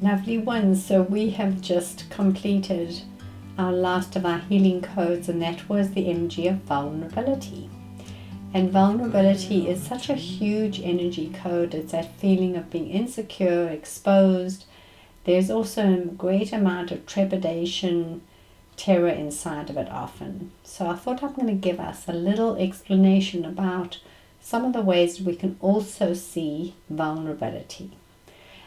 Lovely ones. So we have just completed our last of our healing codes, and that was the energy of vulnerability. And vulnerability is such a huge energy code. It's that feeling of being insecure, exposed. There's also a great amount of trepidation, terror inside of it often. So I thought I'm going to give us a little explanation about some of the ways we can also see vulnerability.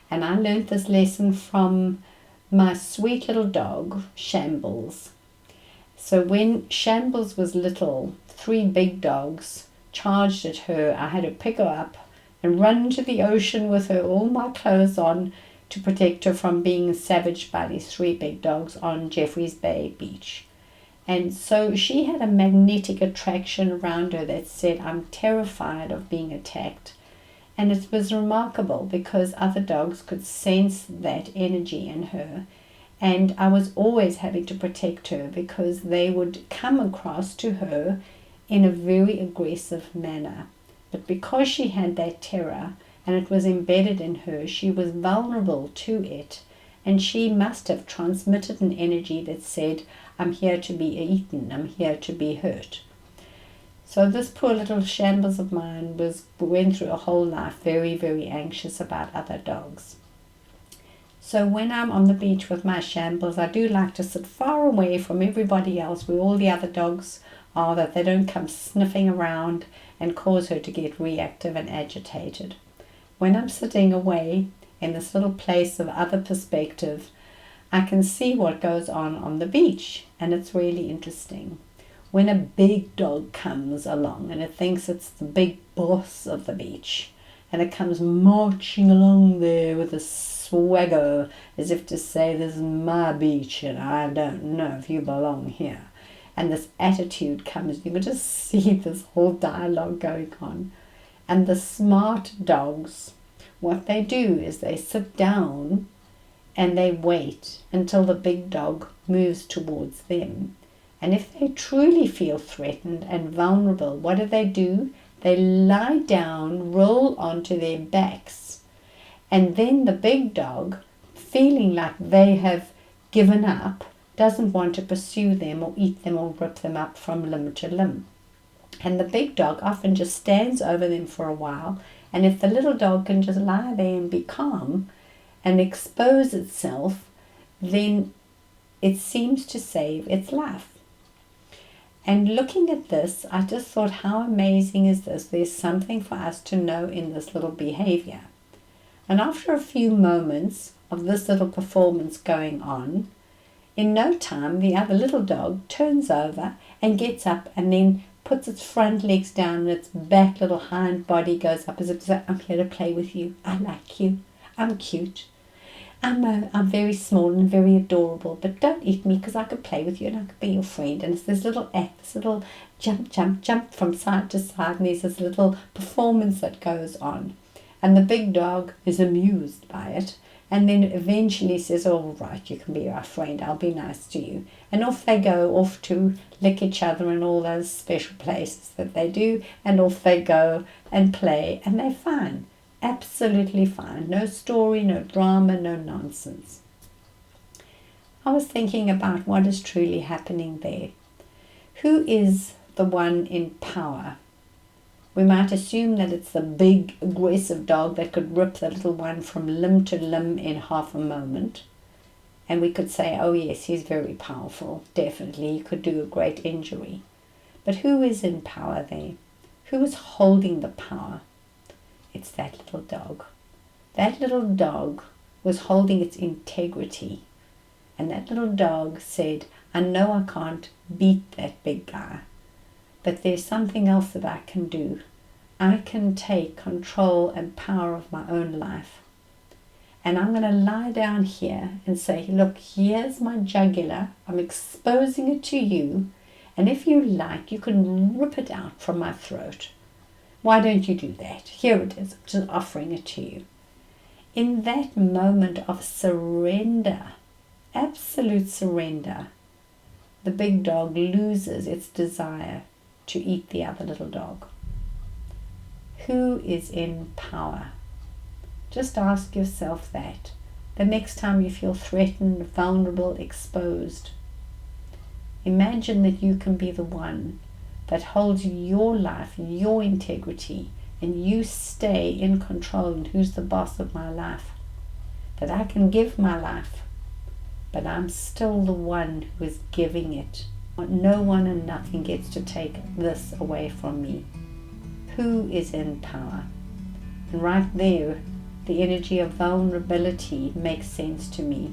And I learned this lesson from my sweet little dog, Shambles. So when Shambles was little, 3 big dogs charged at her. I had to pick her up and run to the ocean with her, all my clothes on, to protect her from being savaged by these 3 big dogs on Jeffreys Bay beach. And so she had a magnetic attraction around her that said, I'm terrified of being attacked. And it was remarkable because other dogs could sense that energy in her. And I was always having to protect her because they would come across to her in a very aggressive manner. But because she had that terror and it was embedded in her, she was vulnerable to it. And she must have transmitted an energy that said, I'm here to be eaten, I'm here to be hurt. So this poor little Shambles of mine went through a whole life very, very anxious about other dogs. So when I'm on the beach with my Shambles, I do like to sit far away from everybody else where all the other dogs are, that they don't come sniffing around and cause her to get reactive and agitated. When I'm sitting away in this little place of other perspective, I can see what goes on the beach, and it's really interesting. When a big dog comes along and it thinks it's the big boss of the beach, and it comes marching along there with a swagger as if to say, this is my beach and I don't know if you belong here. And this attitude comes, you can just see this whole dialogue going on. And the smart dogs, what they do is they sit down and they wait until the big dog moves towards them. And if they truly feel threatened and vulnerable, what do? They lie down, roll onto their backs. And then the big dog, feeling like they have given up, doesn't want to pursue them or eat them or rip them up from limb to limb. And the big dog often just stands over them for a while. And if the little dog can just lie there and be calm and expose itself, then it seems to save its life. And looking at this, I just thought, how amazing is this? There's something for us to know in this little behavior. And after a few moments of this little performance going on, in no time, the other little dog turns over and gets up and then puts its front legs down and its back little hind body goes up as if to say, I'm here to play with you. I like you. I'm cute. I'm very small and very adorable, but don't eat me because I could play with you and I could be your friend. And it's this little act, this little jump, jump, jump from side to side, and there's this little performance that goes on. And the big dog is amused by it, and then eventually says, all right, you can be our friend, I'll be nice to you. And off they go, off to lick each other in all those special places that they do, and off they go and play, and they're fine. Absolutely fine. No story, no drama, no nonsense. I was thinking about what is truly happening there. Who is the one in power? We might assume that it's the big, aggressive dog that could rip the little one from limb to limb in half a moment. And we could say, oh yes, he's very powerful. Definitely, he could do a great injury. But who is in power there? Who is holding the power? It's that little dog. That little dog was holding its integrity. And that little dog said, I know I can't beat that big guy, but there's something else that I can do. I can take control and power of my own life. And I'm going to lie down here and say, look, here's my jugular. I'm exposing it to you. And if you like, you can rip it out from my throat. Why don't you do that? Here it is. I'm just offering it to you. In that moment of surrender, absolute surrender, the big dog loses its desire to eat the other little dog. Who is in power? Just ask yourself that. The next time you feel threatened, vulnerable, exposed, imagine that you can be the one that holds your life, your integrity, and you stay in control and who's the boss of my life. That I can give my life, but I'm still the one who is giving it. No one and nothing gets to take this away from me. Who is in power? And right there, the energy of vulnerability makes sense to me.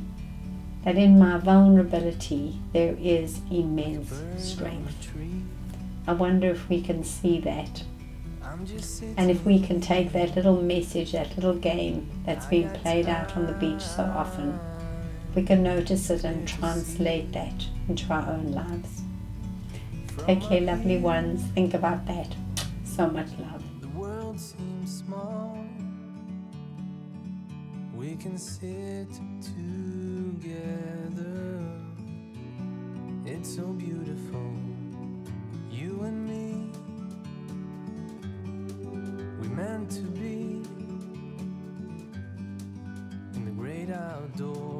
That in my vulnerability, there is immense strength. I wonder if we can see that. And if we can take that little message, that little game that's being played out on the beach so often, we can notice it and translate that into our own lives. Take care, lovely ones. Think about that. So much love. The world seems small. We can sit together. It's so beautiful. You and me. We meant to be in the great outdoors.